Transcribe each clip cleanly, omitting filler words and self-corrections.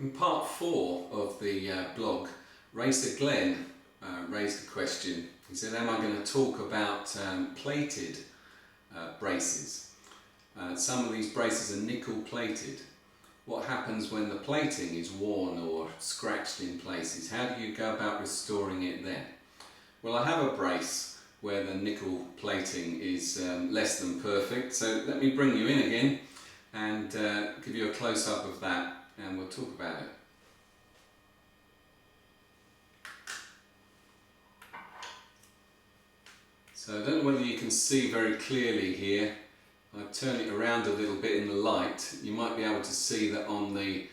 In part 4 of the blog, Racer Glenn raised a question. He said, am I going to talk about plated braces? Some of these braces are nickel plated. What happens when the plating is worn or scratched in places? How do you go about restoring it then? Well, I have a brace where the nickel plating is less than perfect, so let me bring you in again and give you a close-up of that, and we'll talk about it. So I don't know whether you can see very clearly here. I've turned it around a little bit in the light. You might be able to see that on the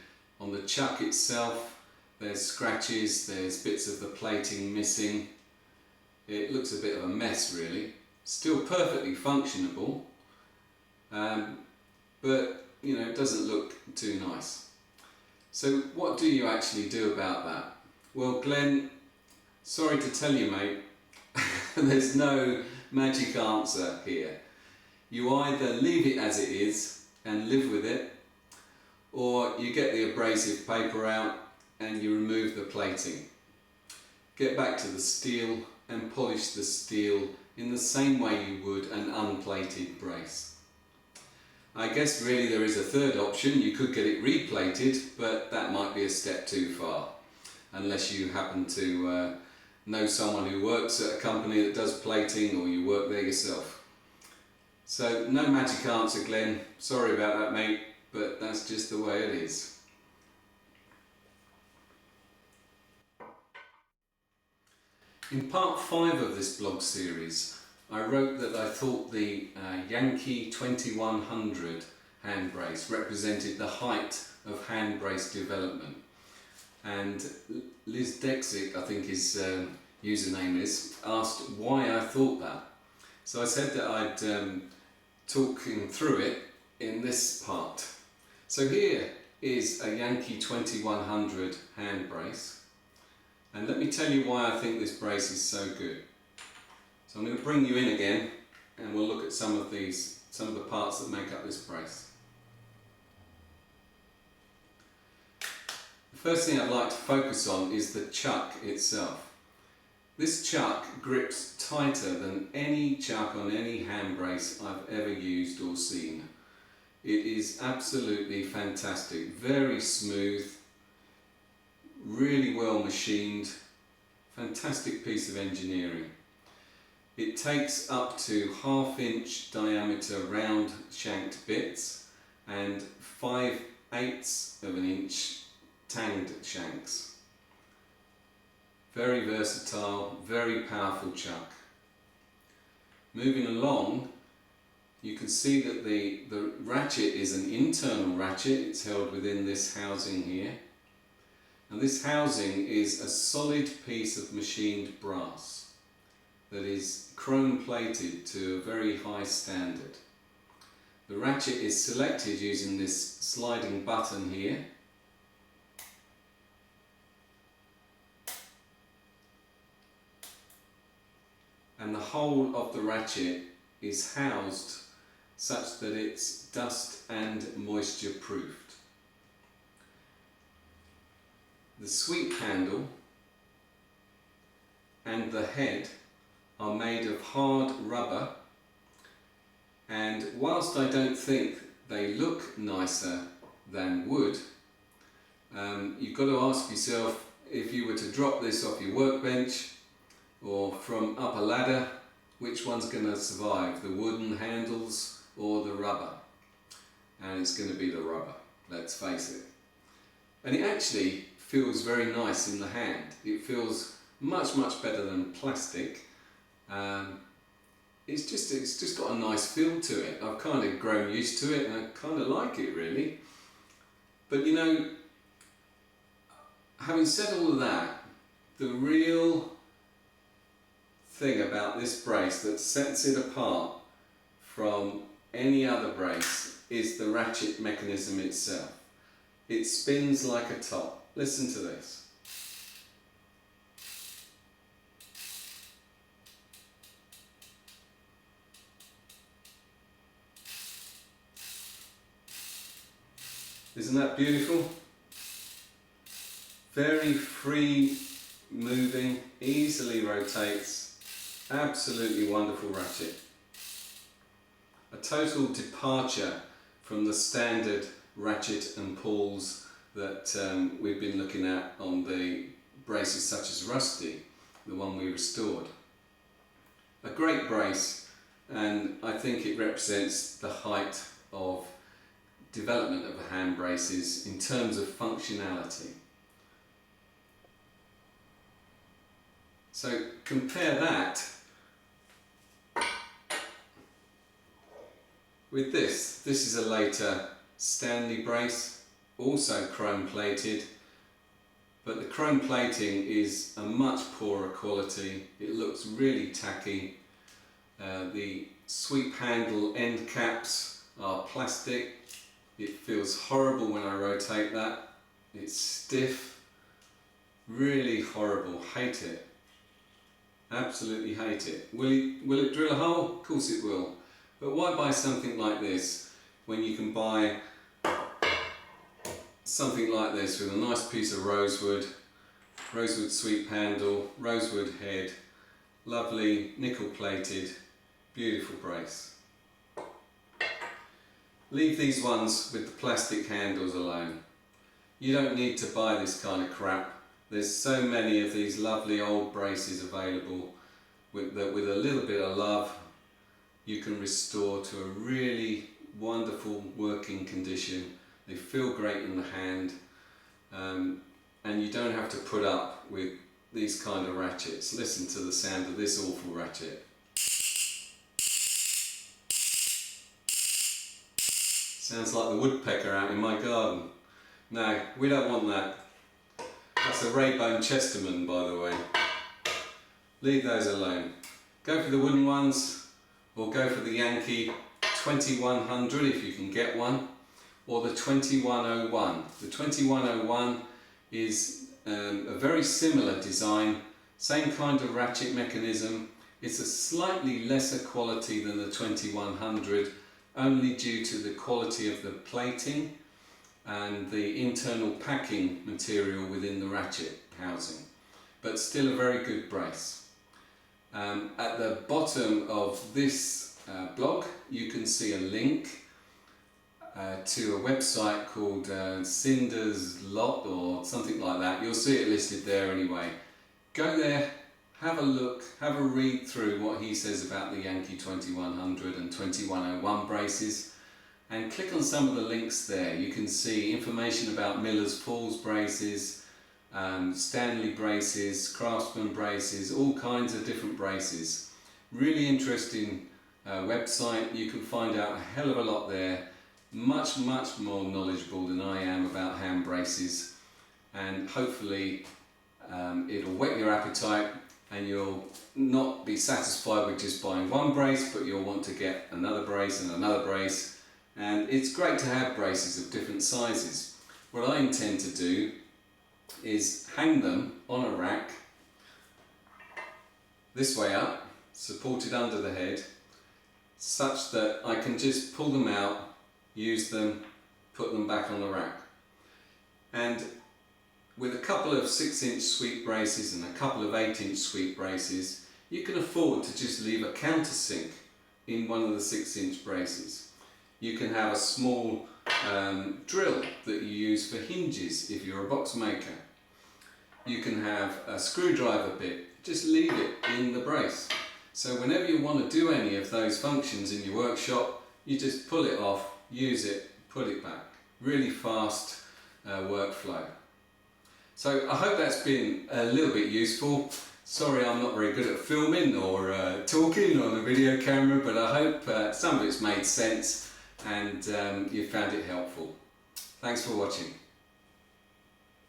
chuck itself there's scratches, there's bits of the plating missing. It looks a bit of a mess really. Still perfectly functionable, but you know, it doesn't look too nice. So what do you actually do about that? Well, Glenn, sorry to tell you, mate, there's no magic answer here. You either leave it as it is and live with it, or you get the abrasive paper out and you remove the plating. Get back to the steel and polish the steel in the same way you would an unplated brace. I guess really there is a third option. You could get it replated, but that might be a step too far, unless you happen to know someone who works at a company that does plating, or you work there yourself. So no magic answer, Glenn. Sorry about that, mate, but that's just the way it is. In part 5 of this blog series, I wrote that I thought the Yankee 2100 hand brace represented the height of hand brace development. And Liz Dexick, I think his username is, asked why I thought that. So I said that I'd talk him through it in this part. So here is a Yankee 2100 hand brace, and let me tell you why I think this brace is so good. So I'm going to bring you in again and we'll look at some of the parts that make up this brace. The first thing I'd like to focus on is the chuck itself. This chuck grips tighter than any chuck on any hand brace I've ever used or seen. It is absolutely fantastic, very smooth, really well machined, fantastic piece of engineering. It takes up to 1/2 inch diameter round shanked bits and 5/8 of an inch tanged shanks. Very versatile, very powerful chuck. Moving along, you can see that the ratchet is an internal ratchet. It's held within this housing here. And this housing is a solid piece of machined brass that is chrome plated to a very high standard. The ratchet is selected using this sliding button here. And the whole of the ratchet is housed such that it's dust and moisture proofed. The sweep handle and the head are made of hard rubber, and whilst I don't think they look nicer than wood, you've got to ask yourself, if you were to drop this off your workbench or from up a ladder, which one's going to survive, the wooden handles or the rubber? And it's going to be the rubber, let's face it. And it actually feels very nice in the hand. It feels much better than plastic. It's just got a nice feel to it. I've kind of grown used to it and I kind of like it really. But you know, having said all of that, the real thing about this brace that sets it apart from any other brace is the ratchet mechanism itself. It spins like a top. Listen to this. Isn't that beautiful? Very free moving, easily rotates, absolutely wonderful ratchet. A total departure from the standard ratchet and pawls that we've been looking at on the braces such as Rusty, the one we restored. A great brace, and I think it represents the height of development of hand braces in terms of functionality. So compare that with this. This is a later Stanley brace, also chrome plated, but the chrome plating is a much poorer quality. It looks really tacky. The sweep handle end caps are plastic. It feels horrible when I rotate that. It's stiff, really horrible, hate it. Absolutely hate it. Will it drill a hole? Of course it will. But why buy something like this when you can buy something like this with a nice piece of rosewood sweep handle, rosewood head, lovely nickel plated, beautiful brace. Leave these ones with the plastic handles alone. You don't need to buy this kind of crap. There's so many of these lovely old braces available with a little bit of love you can restore to a really wonderful working condition. They feel great in the hand, and you don't have to put up with these kind of ratchets. Listen to the sound of this awful ratchet. Sounds like the woodpecker out in my garden. No, we don't want that. That's a Raybone Chesterman, by the way. Leave those alone. Go for the wooden ones, or go for the Yankee 2100 if you can get one, or the 2101. The 2101 is a very similar design, same kind of ratchet mechanism. It's a slightly lesser quality than the 2100, only due to the quality of the plating and the internal packing material within the ratchet housing, but still a very good brace. At the bottom of this blog you can see a link to a website called Cinder's Lot or something like that. You'll see it listed there anyway. Go there, have a look, have a read through what he says about the Yankee 2100 and 2101 braces, and click on some of the links there. You can see information about Miller's Falls braces, Stanley braces, Craftsman braces, all kinds of different braces. Really interesting website. You can find out a hell of a lot there. Much more knowledgeable than I am about hand braces, and hopefully it'll whet your appetite and you'll not be satisfied with just buying one brace, but you'll want to get another brace and another brace. And it's great to have braces of different sizes. What I intend to do is hang them on a rack this way up, supported under the head, such that I can just pull them out, use them, put them back on the rack. And with a couple of 6-inch sweep braces and a couple of 8-inch sweep braces, you can afford to just leave a countersink in one of the 6-inch braces. You can have a small drill that you use for hinges if you're a box maker. You can have a screwdriver bit, just leave it in the brace. So whenever you want to do any of those functions in your workshop, you just pull it off, use it, put it back. Really fast workflow. So I hope that's been a little bit useful. Sorry I'm not very good at filming or talking on a video camera, but I hope some of it's made sense and you found it helpful. Thanks for watching.